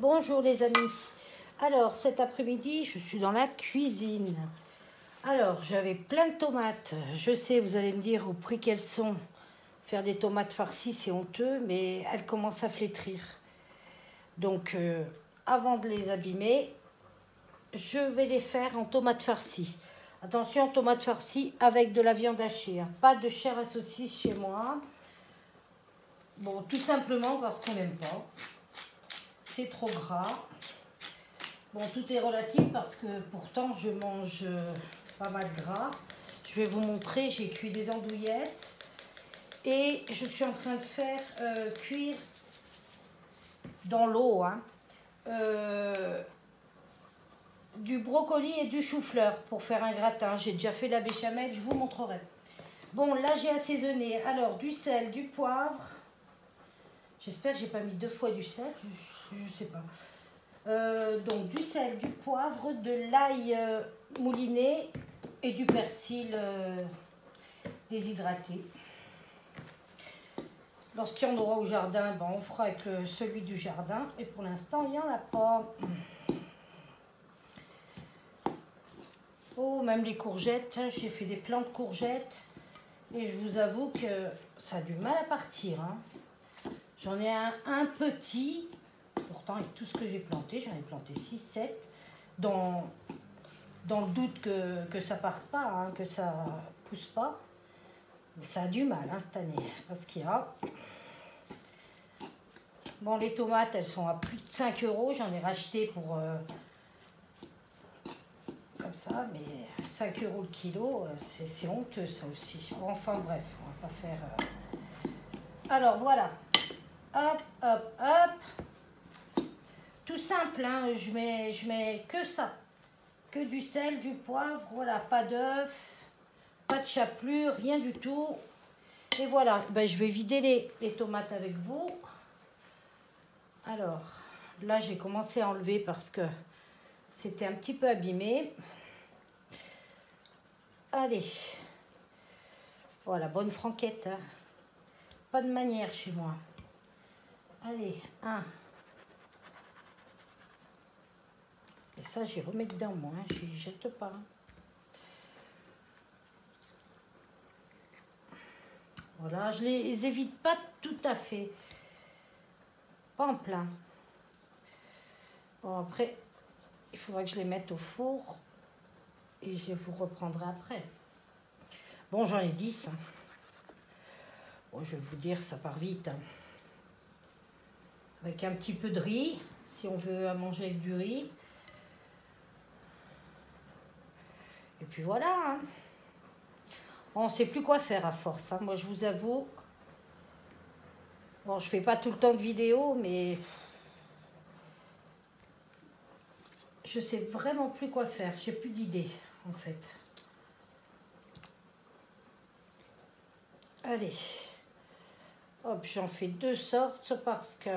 Bonjour les amis. Alors cet après-midi, je suis dans la cuisine. Alors j'avais plein de tomates. Je sais, vous allez me dire au prix qu'elles sont. Faire des tomates farcies, c'est honteux, mais elles commencent à flétrir. Donc avant de les abîmer, je vais les faire en tomates farcies. Attention, tomates farcies avec de la viande hachée, hein. Pas de chair à saucisse chez moi. Bon, tout simplement parce qu'on n'aime pas. C'est trop gras. Bon, tout est relatif parce que pourtant je mange pas mal de gras. Je vais vous montrer, j'ai cuit des andouillettes et je suis en train de faire cuire dans l'eau du brocoli et du chou-fleur pour faire un gratin. J'ai déjà fait la béchamel, je vous montrerai. Bon, là j'ai assaisonné. Alors, du sel, du poivre. J'espère que j'ai pas mis 2 fois du sel, je sais pas. Donc du sel, du poivre, de l'ail mouliné et du persil déshydraté. Lorsqu'il y en aura au jardin, ben, on fera avec celui du jardin. Et pour l'instant, il n'y en a pas. Oh, même les courgettes, j'ai fait des plants de courgettes. Et je vous avoue que ça a du mal à partir, hein. J'en ai un petit. Pourtant, avec tout ce que j'ai planté, j'en ai planté 6-7. Dans le doute que ça parte pas, hein, que ça pousse pas. Mais ça a du mal cette année. Parce qu'il y a... Bon, les tomates, elles sont à plus de 5 €. J'en ai racheté pour... comme ça, mais 5 € le kilo, c'est honteux ça aussi. Enfin bref, on va pas faire... Alors voilà. Hop, hop, hop. Tout simple, hein. Je mets que ça. Que du sel, du poivre, voilà, pas d'œuf, pas de chapelure, rien du tout. Et voilà, ben, je vais vider les tomates avec vous. Alors, là, j'ai commencé à enlever parce que c'était un petit peu abîmé. Allez. Voilà, bonne franquette, hein. Pas de manière chez moi. Allez, 1. Et ça, j'y remets dedans, moi, hein. Je jette pas. Voilà, je les évite pas tout à fait. Pas en plein. Bon, après, il faudra que je les mette au four. Et je vous reprendrai après. Bon, j'en ai 10. Hein. Bon, je vais vous dire, ça part vite. Hein. Avec un petit peu de riz, si on veut manger avec du riz. Et puis voilà. Hein. On ne sait plus quoi faire à force. Hein. Moi, je vous avoue. Bon, je fais pas tout le temps de vidéos, mais je sais vraiment plus quoi faire. J'ai plus d'idées, en fait. Allez. Hop, j'en fais 2 sortes parce que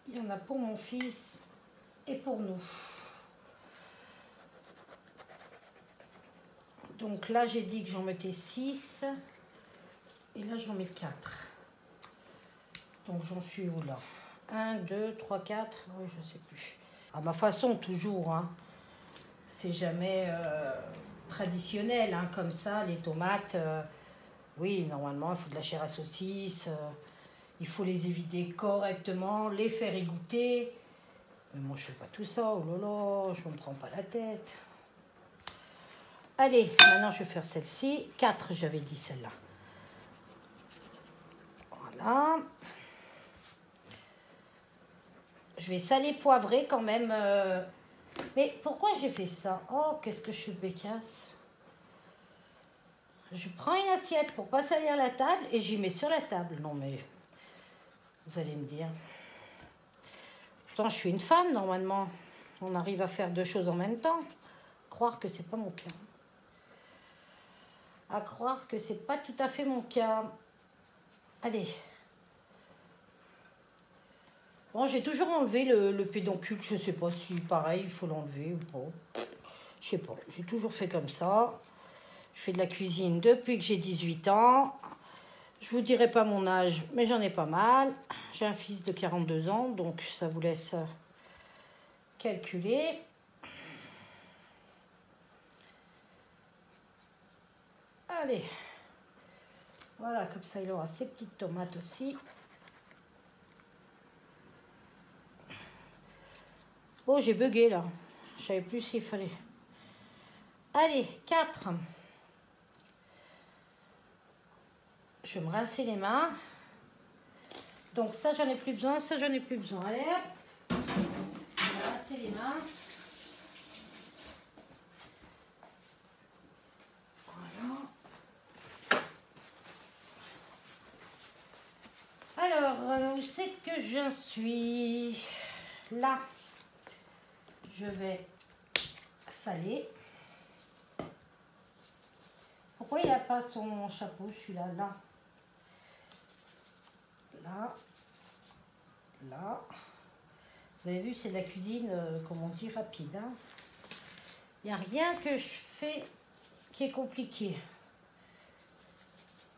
il y en a pour mon fils et pour nous. Donc là, j'ai dit que j'en mettais 6. Et là, j'en mets 4. Donc j'en suis où là? 1, 2, 3, 4. Oui, je sais plus. À ma façon, toujours. Hein. C'est jamais traditionnel, hein, comme ça, les tomates. Oui, normalement, il faut de la chair à saucisse. Il faut les évider correctement, les faire égoutter. Mais moi, je fais pas tout ça. Oh là là, je ne me prends pas la tête. Allez, maintenant, je vais faire celle-ci. 4, j'avais dit celle-là. Voilà. Je vais saler, poivrer quand même. Mais pourquoi j'ai fait ça? Oh, qu'est-ce que je suis bécasse. Je prends une assiette pour pas salir la table et j'y mets sur la table. Non, mais vous allez me dire. Pourtant, je suis une femme, normalement. On arrive à faire 2 choses en même temps. Croire que c'est pas mon cas. À croire que c'est pas tout à fait mon cas. Allez. Bon, j'ai toujours enlevé le pédoncule. Je sais pas si, pareil, il faut l'enlever ou pas. Je sais pas. J'ai toujours fait comme ça. Je fais de la cuisine depuis que j'ai 18 ans. Je vous dirai pas mon âge, mais j'en ai pas mal. J'ai un fils de 42 ans, donc ça vous laisse calculer. Allez, voilà, comme ça il aura ses petites tomates aussi. Oh, j'ai bugué là. Je savais plus s'il fallait. Allez, 4. Je vais me rincer les mains. Donc ça, j'en ai plus besoin. Ça, j'en ai plus besoin. Allez, hop. Je vais me rincer les mains. Voilà. Alors, où c'est que j'en suis? Là, je vais saler. Pourquoi il n'a pas son chapeau, celui-là? Là. Là. Là. Vous avez vu, c'est de la cuisine, comme on dit, rapide. Hein. Il n'y a rien que je fais qui est compliqué.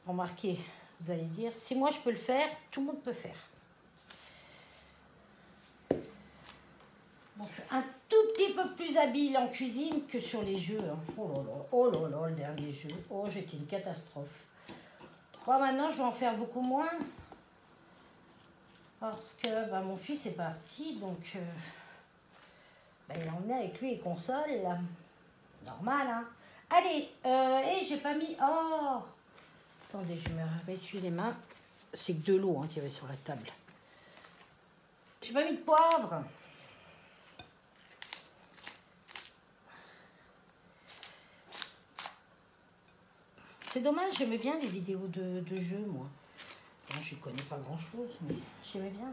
Remarquez, vous allez dire, si moi je peux le faire, tout le monde peut faire. Bon, je suis un tout petit peu plus habile en cuisine que sur les jeux. Hein. Oh là là, le dernier jeu. Oh, j'étais une catastrophe. Bon, maintenant, je vais en faire beaucoup moins. Parce que bah, mon fils est parti, donc bah, il a emmené avec lui les consoles. Là. Normal, hein. Allez, et j'ai pas mis... Oh! Attendez, je me essuie les mains. C'est que de l'eau hein, qu'il y avait sur la table. J'ai pas mis de poivre. C'est dommage, j'aimais bien les vidéos de jeux, moi. Bon, je connais pas grand-chose, mais j'aimais bien.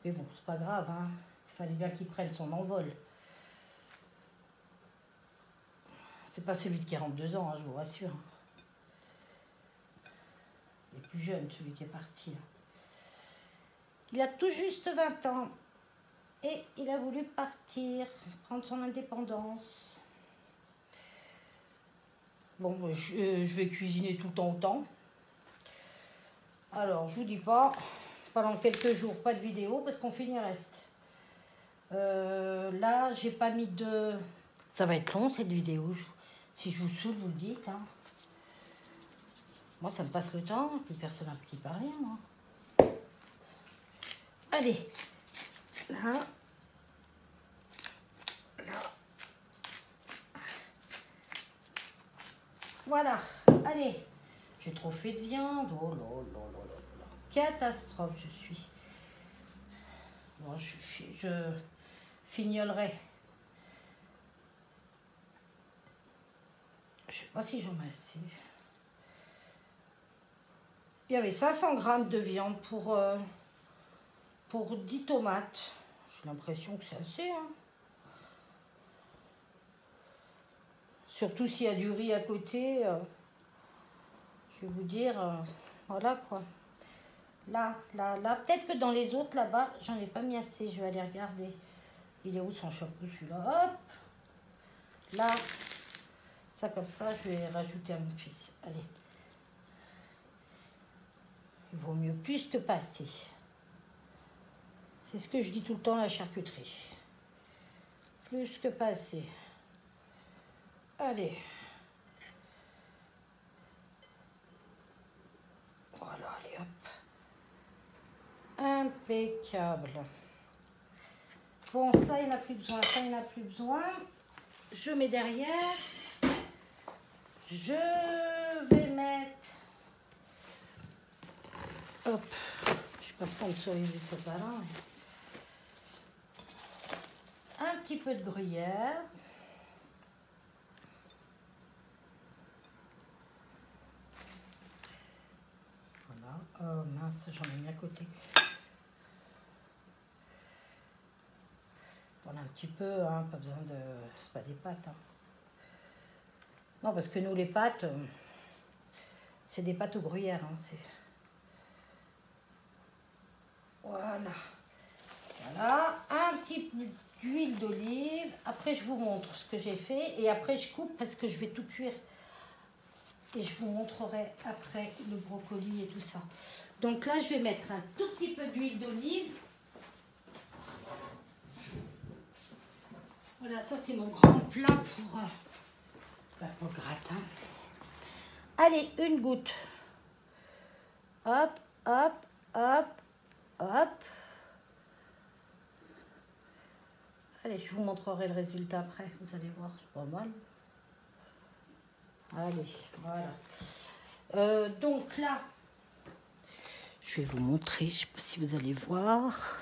Mais bon, c'est pas grave, hein. Il fallait bien qu'il prenne son envol. C'est pas celui de 42 ans, hein, je vous rassure. Il est plus jeune, celui qui est parti. Il a tout juste 20 ans. Et il a voulu partir, prendre son indépendance. Bon, je vais cuisiner tout le temps autant. Alors, je vous dis pas, pendant quelques jours, pas de vidéo, parce qu'on finit reste. Là, j'ai pas mis de... Ça va être long, cette vidéo. Si je vous saoule, vous le dites. Hein. Moi, ça me passe le temps, plus personne n'a qui parler, moi. Allez, là. Là. Voilà, allez. J'ai trop fait de viande. Oh là là là là. Catastrophe, je suis. Bon, je fignolerai. Je sais pas si j'en ai assez. Il y avait 500 grammes de viande pour 10 tomates. J'ai l'impression que c'est assez. Hein. Surtout s'il y a du riz à côté. Je vais vous dire, voilà quoi. Là. Peut-être que dans les autres là-bas, j'en ai pas mis assez. Je vais aller regarder. Il est où son chapeau celui-là? Hop. Là. Ça comme ça, je vais rajouter à mon fils. Allez. Il vaut mieux plus que pas assez. C'est ce que je dis tout le temps à la charcuterie. Plus que pas assez. Allez. Voilà, allez hop. Impeccable. Bon, ça, il n'y en a plus besoin. Ça, il n'y en a plus besoin. Je mets derrière. Je vais mettre... Hop. Je ne suis pas sponsorisée, c'est pas là. Un petit peu de gruyère. Voilà. Oh mince, j'en ai mis à côté. Voilà un petit peu, hein, pas besoin de... C'est pas des pâtes. Hein. Non, parce que nous, les pâtes, c'est des pâtes au gruyère. Hein, voilà. Voilà. Un petit peu d'huile d'olive. Après, je vous montre ce que j'ai fait. Et après, je coupe parce que je vais tout cuire. Et je vous montrerai après le brocoli et tout ça. Donc là, je vais mettre un tout petit peu d'huile d'olive. Voilà, ça c'est mon grand plat pour le gratin. Allez, une goutte. Hop, hop, hop, hop. Allez, je vous montrerai le résultat après. Vous allez voir, c'est pas mal. Allez, voilà. Donc là, je vais vous montrer, je ne sais pas si vous allez voir.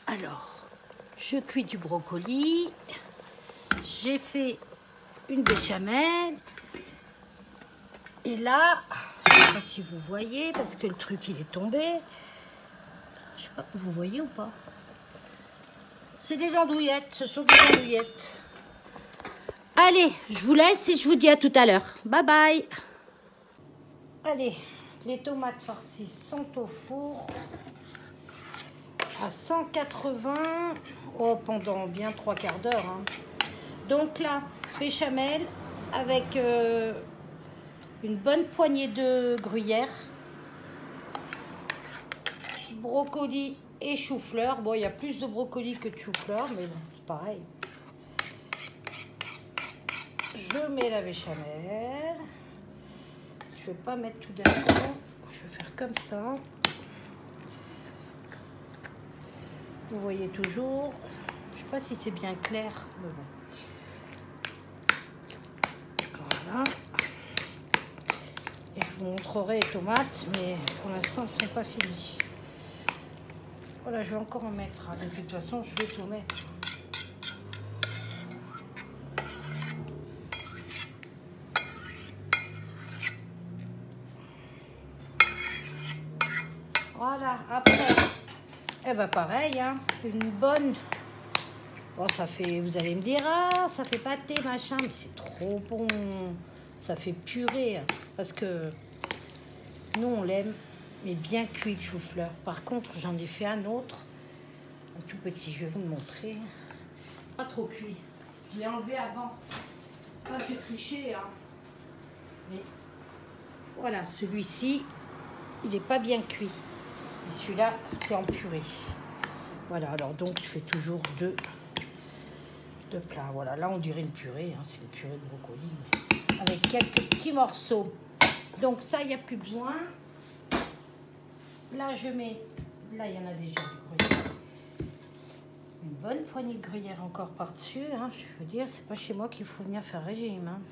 Alors, je cuis du brocoli. J'ai fait une béchamel. Et là, je ne sais pas si vous voyez, parce que le truc, il est tombé. Je ne sais pas, vous voyez ou pas? C'est des andouillettes, ce sont des andouillettes. Allez, je vous laisse et je vous dis à tout à l'heure. Bye bye. Allez, les tomates farcies sont au four à 180 pendant bien 3/4 d'heure. Hein. Donc là, béchamel avec une bonne poignée de gruyère, brocoli et chou-fleur. Bon, il y a plus de brocoli que de chou-fleur, mais bon, c'est pareil. Je mets la béchamel. Je ne vais pas mettre tout d'un coup. Je vais faire comme ça. Vous voyez toujours. Je ne sais pas si c'est bien clair, mais bon. Voilà. Et je vous montrerai les tomates, mais pour l'instant, elles ne sont pas finies. Voilà, je vais encore en mettre. De toute façon, je vais tout mettre. Voilà, après, eh ben pareil, hein, une bonne... Bon, ça fait, vous allez me dire, ah, ça fait pâté, machin, mais c'est trop bon. Ça fait purée, hein, parce que nous, on l'aime, mais bien cuit le chou-fleur. Par contre, j'en ai fait un autre, un tout petit, je vais vous le montrer. Pas trop cuit. Je l'ai enlevé avant. C'est pas que j'ai triché, hein. Mais voilà, celui-ci, il n'est pas bien cuit. Et celui-là, c'est en purée. Voilà, alors donc, je fais toujours deux plats. Voilà, là, on dirait une purée. Hein, c'est une purée de brocoli, mais avec quelques petits morceaux. Donc, ça, il n'y a plus besoin. Là, je mets... Là, il y en a déjà du gruyère. Une bonne poignée de gruyère encore par-dessus. Hein, je veux dire, c'est pas chez moi qu'il faut venir faire régime. Hein.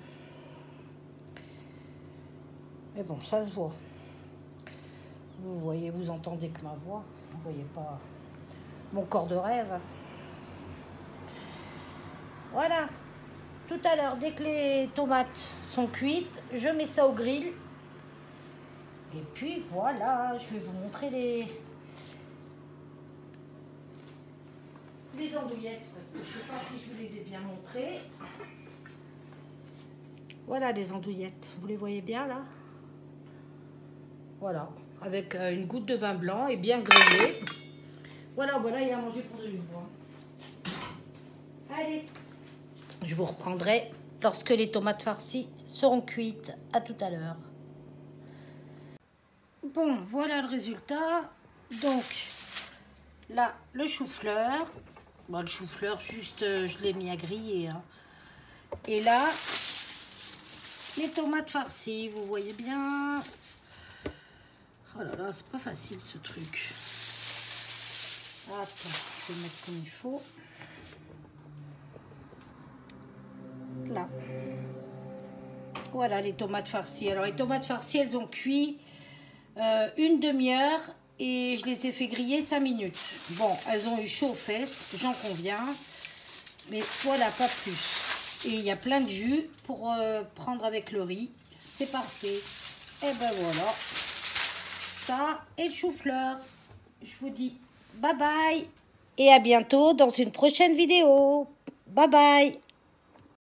Mais bon, ça se voit. Vous voyez, vous entendez que ma voix. Vous voyez pas mon corps de rêve. Voilà. Tout à l'heure, dès que les tomates sont cuites, je mets ça au grill. Et puis voilà, je vais vous montrer les andouillettes, parce que je ne sais pas si je vous les ai bien montrées. Voilà les andouillettes, vous les voyez bien là? Voilà, avec une goutte de vin blanc et bien grillé. Voilà, voilà, il a mangé pour 2 jours. Allez, je vous reprendrai lorsque les tomates farcies seront cuites. À tout à l'heure. Bon, voilà le résultat. Donc, là, le chou-fleur. Bon, le chou-fleur, juste, je l'ai mis à griller. Hein. Et là, les tomates farcies, vous voyez bien. Oh là là, c'est pas facile ce truc. Attends, je vais mettre comme il faut. Là. Voilà les tomates farcies. Alors, les tomates farcies, elles ont cuit une demi-heure et je les ai fait griller 5 minutes. Bon, elles ont eu chaud aux fesses, j'en conviens. Mais voilà, pas plus. Et il y a plein de jus pour prendre avec le riz. C'est parfait. Et ben voilà. Ça et le chou-fleur. Je vous dis bye bye. Et à bientôt dans une prochaine vidéo. Bye bye.